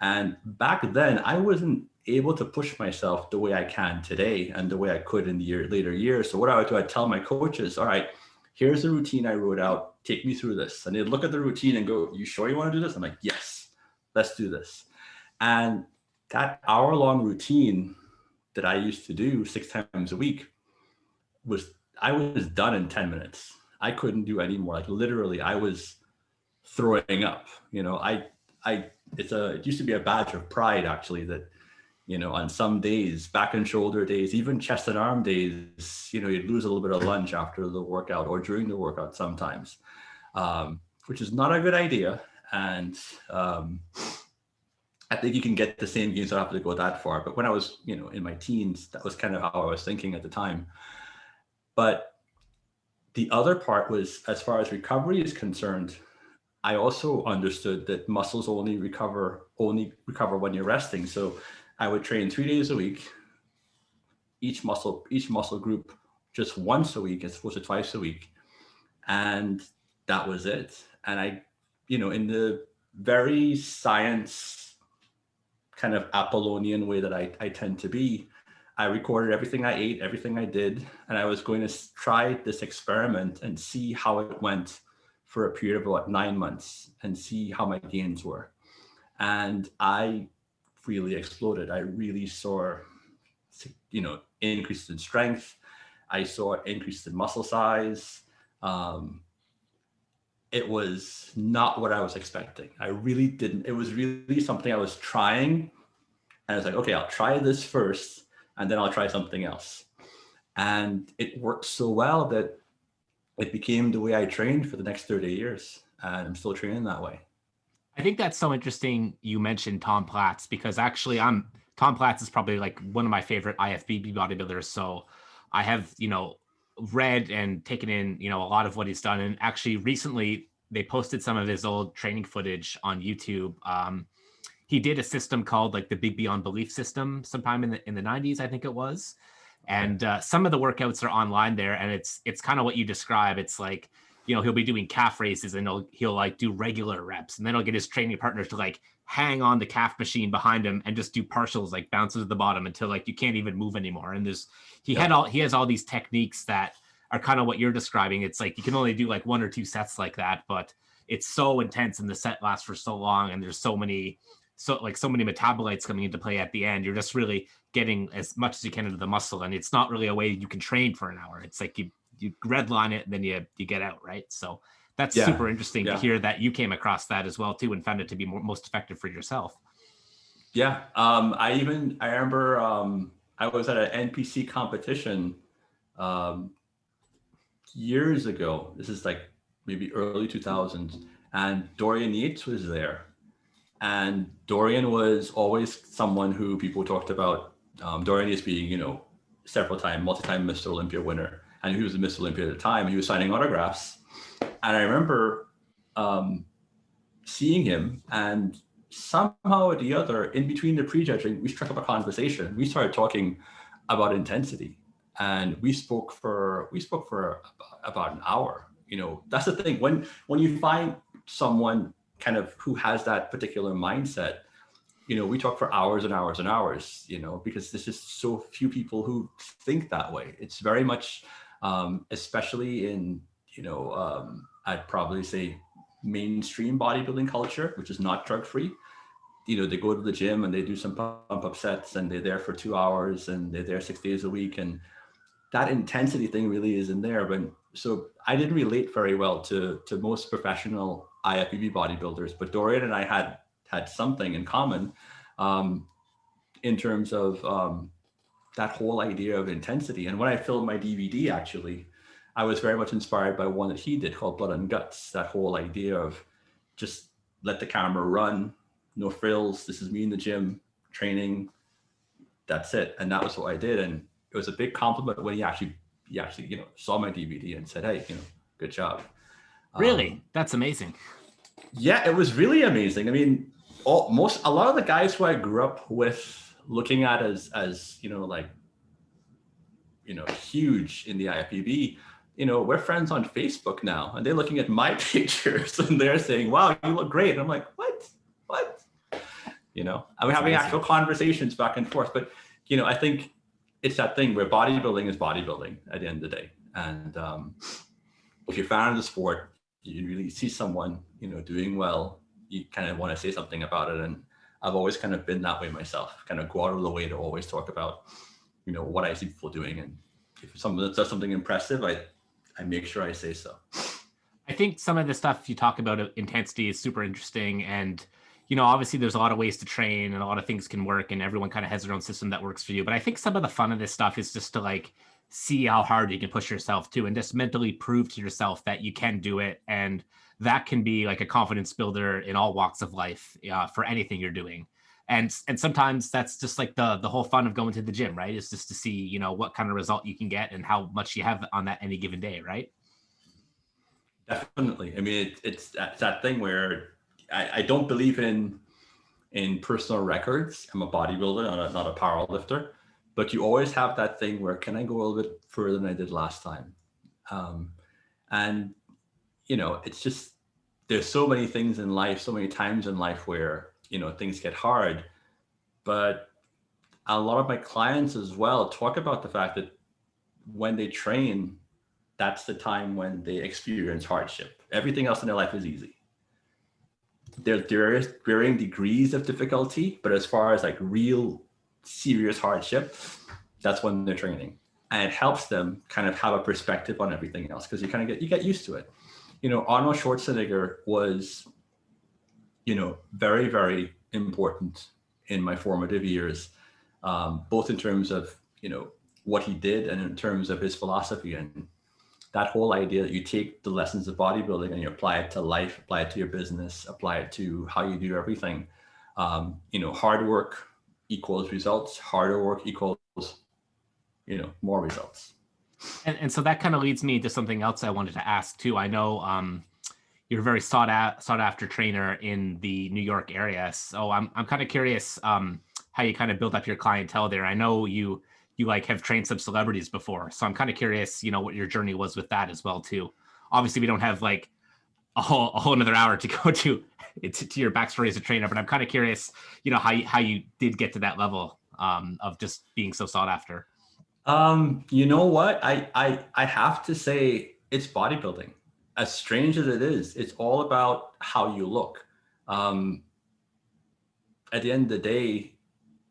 And back then, I wasn't able to push myself the way I can today and the way I could in the later years. So what I would do, I'd tell my coaches, all right, here's the routine I wrote out. Take me through this. And they'd look at the routine and go, you sure you want to do this? I'm like, yes, let's do this. And that hour-long routine that I used to do 6 times a week I was done in 10 minutes. I couldn't do any more. Like literally, I was throwing up. It used to be a badge of pride actually that, on some days, back and shoulder days, even chest and arm days, you'd lose a little bit of lunch after the workout or during the workout sometimes, which is not a good idea. And I think you can get the same gains. I don't have to go that far. But when I was, in my teens, that was kind of how I was thinking at the time. But the other part was, as far as recovery is concerned, I also understood that muscles only recover when you're resting. So I would train 3 days a week, each muscle group just once a week as opposed to twice a week. And that was it. And I, in the very science kind of Apollonian way that I tend to be, I recorded everything I ate, everything I did, and I was going to try this experiment and see how it went for a period of about 9 months and see how my gains were. And I really exploded. I really saw, increases in strength. I saw increases in muscle size. It was not what I was expecting. I really didn't. It was really something I was trying. And I was like, okay, I'll try this first, and then I'll try something else. And it worked so well that it became the way I trained for the next 30 years. And I'm still training that way. I think that's so interesting you mentioned Tom Platts, because actually Tom Platts is probably like one of my favorite IFBB bodybuilders. So I have, read and taken in, a lot of what he's done. And actually recently they posted some of his old training footage on YouTube. He did a system called like the Big Beyond Belief system sometime in the 90s, I think it was. And some of the workouts are online there, and it's kind of what you describe. It's like, he'll be doing calf raises and he'll like do regular reps, and then he'll get his training partners to like hang on the calf machine behind him and just do partials, like bounces at the bottom until like you can't even move anymore. And he has all these techniques that are kind of what you're describing. It's like you can only do like 1 or 2 sets like that, but it's so intense and the set lasts for so long, and there's so many metabolites coming into play at the end. You're just really getting as much as you can into the muscle, and it's not really a way you can train for an hour. It's like you redline it and then you get out, right? So that's super interesting to hear that you came across that as well too and found it to be most effective for yourself. Yeah. I remember I was at an NPC competition years ago. This is like maybe early 2000s, and Dorian Needs was there. And Dorian was always someone who people talked about. Dorian Needs being, multi-time Mr. Olympia winner. And he was a Mr. Olympia at the time. He was signing autographs. And I remember seeing him, and somehow or the other, in between the prejudging, we struck up a conversation. We started talking about intensity, and we spoke for about an hour. That's the thing. When you find someone kind of who has that particular mindset, we talk for hours and hours and hours, because there's just so few people who think that way. It's very much, especially in, I'd probably say mainstream bodybuilding culture, which is not drug-free. They go to the gym and they do some pump-up sets, and they're there for 2 hours, and they're there 6 days a week. And that intensity thing really isn't there. But so I didn't relate very well to most professional IFBB bodybuilders, but Dorian and I had something in common. in terms of that whole idea of intensity. And when I filmed my DVD, actually, I was very much inspired by one that he did called Blood and Guts. That whole idea of just let the camera run, no frills. This is me in the gym training. That's it. And that was what I did. And it was a big compliment when he actually, saw my DVD and said, "Hey, good job." Really? That's amazing. Yeah, it was really amazing. I mean, a lot of the guys who I grew up with looking at as huge in the IFBB, we're friends on Facebook now, and they're looking at my pictures and they're saying, "Wow, you look great." And I'm like, what? I'm having actual conversations back and forth. But, I think it's that thing where bodybuilding is bodybuilding at the end of the day. And if you're a fan of the sport, you really see someone, doing well, you kind of want to say something about it. And I've always kind of been that way myself, kind of go out of the way to always talk about, what I see people doing. And if someone does something impressive, I make sure I say so. I think some of the stuff you talk about intensity is super interesting. And, obviously there's a lot of ways to train and a lot of things can work and everyone kind of has their own system that works for you. But I think some of the fun of this stuff is just to see how hard you can push yourself to and just mentally prove to yourself that you can do it. And that can be like a confidence builder in all walks of life for anything you're doing. And sometimes that's just like the whole fun of going to the gym, right? It's just to see, what kind of result you can get and how much you have on that any given day, right? Definitely. I mean, it's that thing where I don't believe in personal records. I'm a bodybuilder, not a power lifter, but you always have that thing where, can I go a little bit further than I did last time? And, it's just, there's so many things in life, so many times in life where, things get hard. But a lot of my clients as well talk about the fact that when they train, that's the time when they experience hardship. Everything else in their life is easy. There is varying degrees of difficulty, but as far as real serious hardship, that's when they're training. And it helps them kind of have a perspective on everything else because you get used to it. Arnold Schwarzenegger was, very, very important in my formative years, both in terms of, what he did and in terms of his philosophy. And that whole idea that you take the lessons of bodybuilding and you apply it to life, apply it to your business, apply it to how you do everything. Hard work equals results. Harder work equals, more results. And so that kind of leads me to something else I wanted to ask too. I know you're a very sought after trainer in the New York area. So I'm kind of curious how you kind of build up your clientele there. I know you have trained some celebrities before. So I'm kind of curious, what your journey was with that as well too. Obviously we don't have a whole another hour to go to your backstory as a trainer, but I'm kind of curious, how you did get to that level of just being so sought after. You know what? I have to say it's bodybuilding. As strange as it is, it's all about how you look. At the end of the day,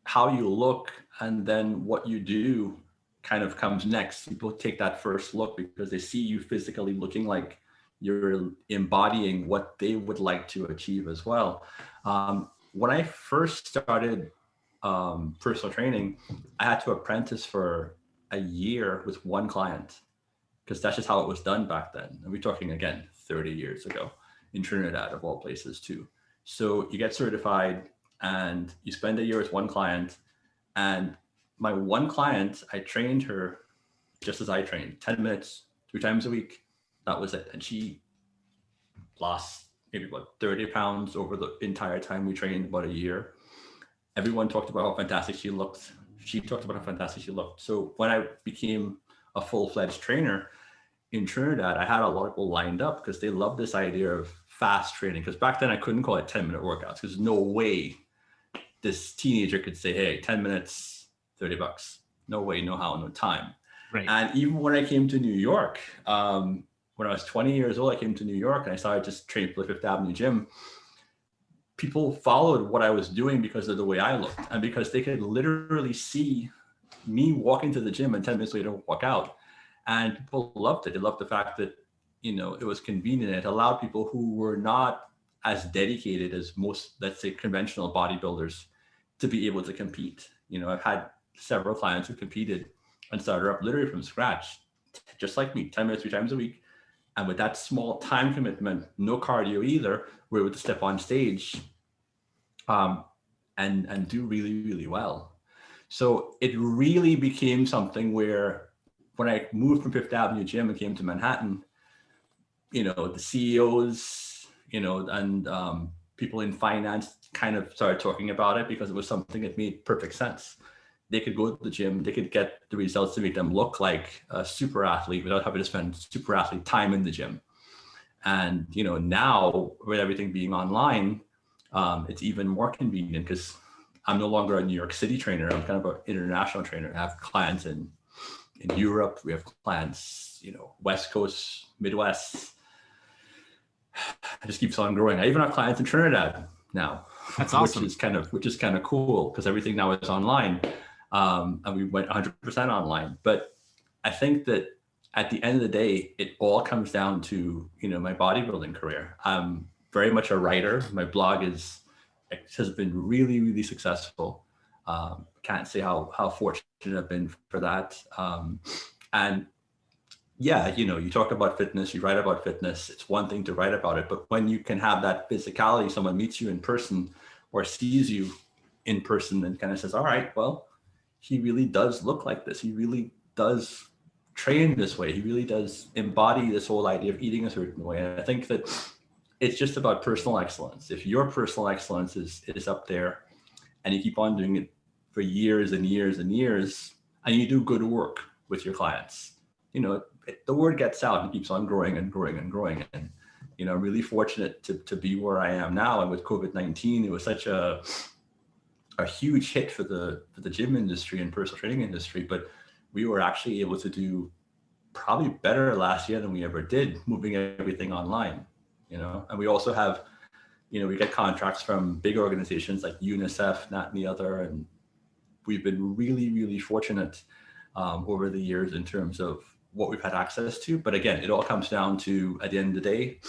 how you look and then what you do kind of comes next. People take that first look because they see you physically looking like you're embodying what they would like to achieve as well. When I first started personal training, I had to apprentice for a year with one client because that's just how it was done back then. And we're talking, again, 30 years ago in Trinidad, of all places too. So you get certified and you spend a year with one client. And my one client, I trained her just as I trained, 10 minutes, 3 times a week. That was it. And she lost maybe about 30 pounds over the entire time we trained, about a year. Everyone talked about how fantastic she looked. She talked about how fantastic she looked. So when I became a full-fledged trainer in Trinidad, I had a lot of people lined up because they loved this idea of fast training. Because back then I couldn't call it 10-minute workouts because there's no way this teenager could say, hey, 10 minutes, $30. No way, no how, no time. Right. And even when I came to New York, when I was 20 years old, I came to New York and I started just training for the Fifth Avenue gym. People followed what I was doing because of the way I looked and because they could literally see me walk into the gym and 10 minutes later walk out. And people loved it. They loved the fact that, it was convenient. It allowed people who were not as dedicated as most, let's say, conventional bodybuilders to be able to compete. I've had several clients who competed and started up literally from scratch, just like me, 10 minutes, 3 times a week. And with that small time commitment, no cardio either, we're able to step on stage and do really, really well. So it really became something where when I moved from Fifth Avenue Gym and came to Manhattan, the CEOs, and people in finance kind of started talking about it because it was something that made perfect sense. They could go to the gym, they could get the results to make them look like a super athlete without having to spend super athlete time in the gym. And, now with everything being online, it's even more convenient because I'm no longer a New York City trainer. I'm kind of an international trainer. I have clients in Europe. We have clients, West Coast, Midwest. It just keeps on growing. I even have clients in Trinidad now. That's awesome. which is kind of cool because everything now is online. And we went 100% online. But I think that at the end of the day, it all comes down to, my bodybuilding career. I'm very much a writer. My blog has been really, really successful. Can't say how fortunate I've been for that. And yeah, you talk about fitness, you write about fitness. It's one thing to write about it, but when you can have that physicality, someone meets you in person or sees you in person and kind of says, all right, well, he really does look like this. He really does train this way. He really does embody this whole idea of eating a certain way. And I think that it's just about personal excellence. If your personal excellence is up there and you keep on doing it for years and years and years, and you do good work with your clients, the word gets out and keeps on growing and growing and growing. And, I'm really fortunate to be where I am now. And with COVID-19, it was such a huge hit for the gym industry and personal training industry, but we were actually able to do probably better last year than we ever did, moving everything online, and we also have, we get contracts from big organizations like UNICEF, that and the other. And we've been really, really fortunate over the years in terms of what we've had access to. But again, it all comes down to, at the end of the day,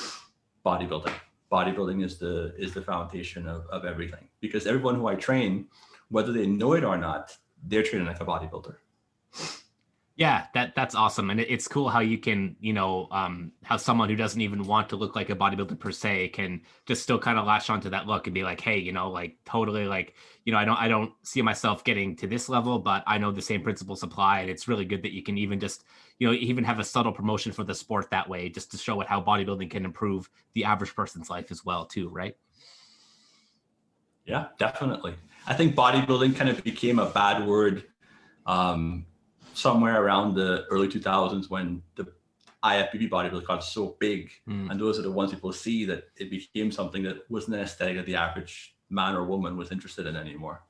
bodybuilding. Bodybuilding is the foundation of everything, because everyone who I train, whether they know it or not, they're training like a bodybuilder. Yeah, that's awesome. And it's cool how you can, how someone who doesn't even want to look like a bodybuilder per se can just still kind of latch onto that look and be like, hey, like totally like, I don't see myself getting to this level, but I know the same principles apply. And it's really good that you can even just, even have a subtle promotion for the sport that way, just to show it how bodybuilding can improve the average person's life as well too, right? Yeah, definitely. I think bodybuilding kind of became a bad word somewhere around the early 2000s when the IFBB bodybuilding got so big. And those are the ones people see, that it became something that wasn't an aesthetic that the average man or woman was interested in anymore.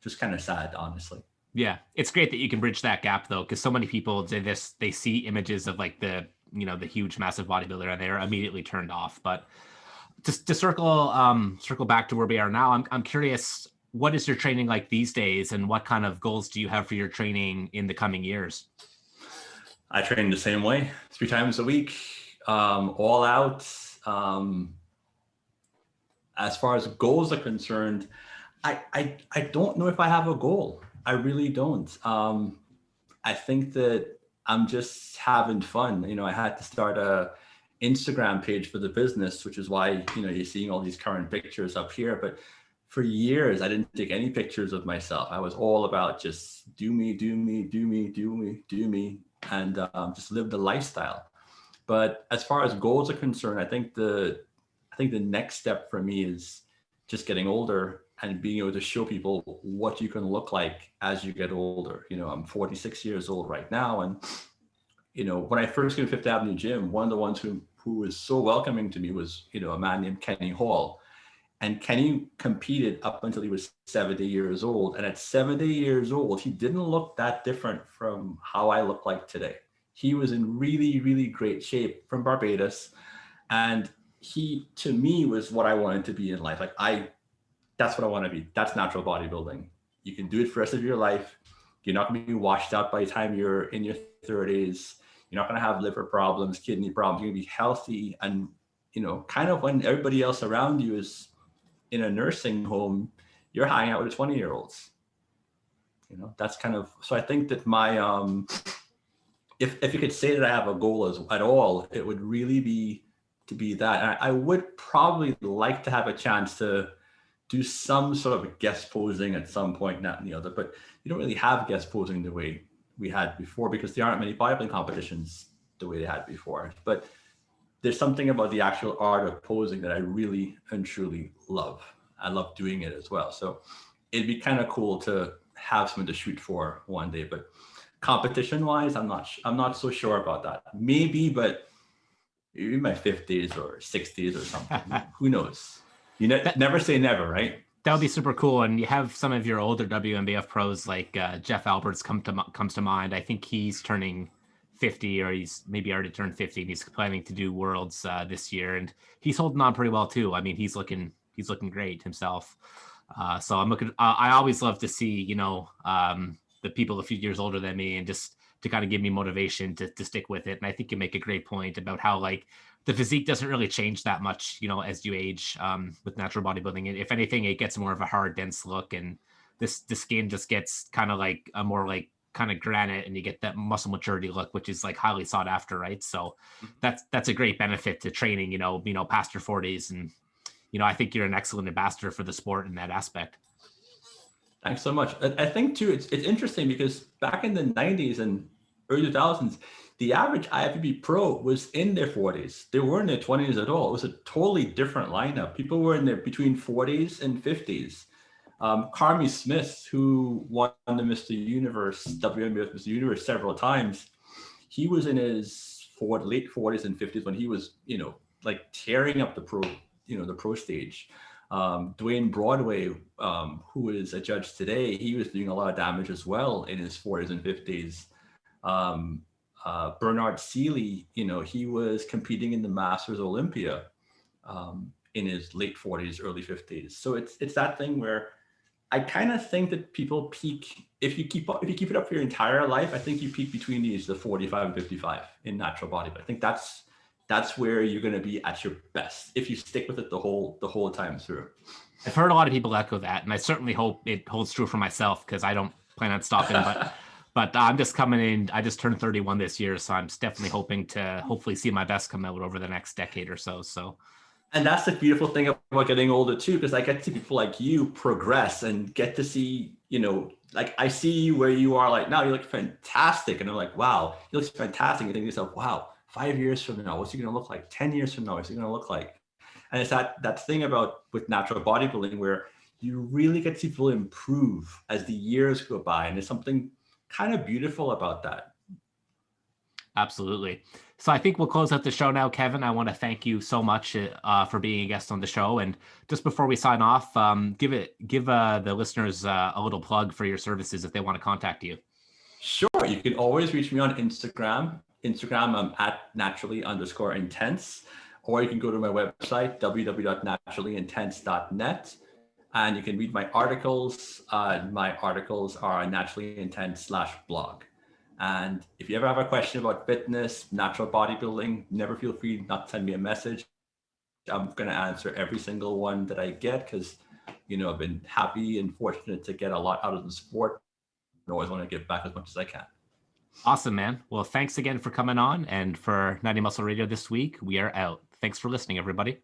Just kind of sad, honestly. Yeah, it's great that you can bridge that gap though, because so many people they see images of like the huge massive bodybuilder and they're immediately turned off. But to circle back to where we are now, I'm curious, what is your training like these days, and what kind of goals do you have for your training in the coming years? I train the same way, 3 times a week, all out. As far as goals are concerned, I don't know if I have a goal. I really don't. I think that I'm just having fun. I had to start a Instagram page for the business, which is why, you're seeing all these current pictures up here. But for years, I didn't take any pictures of myself. I was all about just do me, and just live the lifestyle. But as far as goals are concerned, I think the next step for me is just getting older and being able to show people what you can look like as you get older. I'm 46 years old right now. And, when I first came to Fifth Avenue Gym, one of the ones who was so welcoming to me was, a man named Kenny Hall. And Kenny competed up until he was 70 years old. And at 70 years old, he didn't look that different from how I look like today. He was in really, really great shape, from Barbados. And he, to me, was what I wanted to be in life. That's what I want to be. That's natural bodybuilding. You can do it for the rest of your life. You're not going to be washed out by the time you're in your 30s. You're not going to have liver problems, kidney problems. You're going to be healthy. And, kind of when everybody else around you is in a nursing home, you're hanging out with 20-year-olds. You know, that's kind of, so I think that my, if you could say that I have a goal at all, it would really be to be that. And I would probably like to have a chance to do some sort of guest posing at some point, not in the other, but you don't really have guest posing the way we had before because there aren't many bodybuilding competitions the way they had before. But there's something about the actual art of posing that I really and truly love. I love doing it as well. So it'd be kind of cool to have something to shoot for one day. But competition wise, I'm not so sure about that. Maybe, but in my 50s or 60s or something. Who knows? You never say never, right? That would be super cool. And you have some of your older WNBF pros like Jeff Alberts comes to mind. I think he's turning 50, or he's maybe already turned 50, and he's planning to do Worlds this year. And he's holding on pretty well too. I mean, he's looking great himself. So I'm looking. I always love to see, the people a few years older than me, and just to kind of give me motivation to stick with it. And I think you make a great point about how like the physique doesn't really change that much, as you age with natural bodybuilding. And if anything, it gets more of a hard, dense look, and the skin just gets kind of like a more like kind of granite, and you get that muscle maturity look, which is like highly sought after, right? So that's a great benefit to training, past your 40s. And I think you're an excellent ambassador for the sport in that aspect. Thanks so much. I think too, it's interesting because back in the 90s and early 2000s, the average IFBB pro was in their 40s. They weren't in their 20s at all. It was a totally different lineup. People were in their between 40s and 50s. Carmi Smith, who won the Mr. Universe, WNBF Mr. Universe several times, he was in his late 40s and 50s when he was, like tearing up the pro stage. Dwayne Broadway, who is a judge today, he was doing a lot of damage as well in his 40s and 50s. Bernard Seeley, he was competing in the Masters Olympia in his late 40s, early 50s. So it's that thing where I kind of think that people peak if you keep it up for your entire life. I think you peak between the ages of 45 and 55 in natural bodybuilding. I think that's where you're going to be at your best if you stick with it the whole time through. I've heard a lot of people echo that, and I certainly hope it holds true for myself because I don't plan on stopping. But I'm just coming in. I just turned 31 this year, so I'm definitely hoping to hopefully see my best come out over the next decade or so. And that's the beautiful thing about getting older too, because I get to see people like you progress and get to see, like I see you where you are like now. You look fantastic, and I'm like, wow, he looks fantastic. You think to yourself, wow, 5 years from now, what's he going to look like? 10 years from now, what's he going to look like? And it's that thing about with natural bodybuilding where you really get to see people improve as the years go by, and there's something kind of beautiful about that. Absolutely. So I think we'll close out the show now, Kevin. I want to thank you so much for being a guest on the show. And just before we sign off, give the listeners a little plug for your services if they want to contact you. Sure. You can always reach me on Instagram. I'm at naturally_intense, or you can go to my website, www.naturallyintense.net. And you can read my articles. My articles are on naturallyintense.blog. And if you ever have a question about fitness, natural bodybuilding, never feel free not to send me a message. I'm going to answer every single one that I get because, I've been happy and fortunate to get a lot out of the sport. I always want to give back as much as I can. Awesome, man. Well, thanks again for coming on. And for Natty Muscle Radio this week, we are out. Thanks for listening, everybody.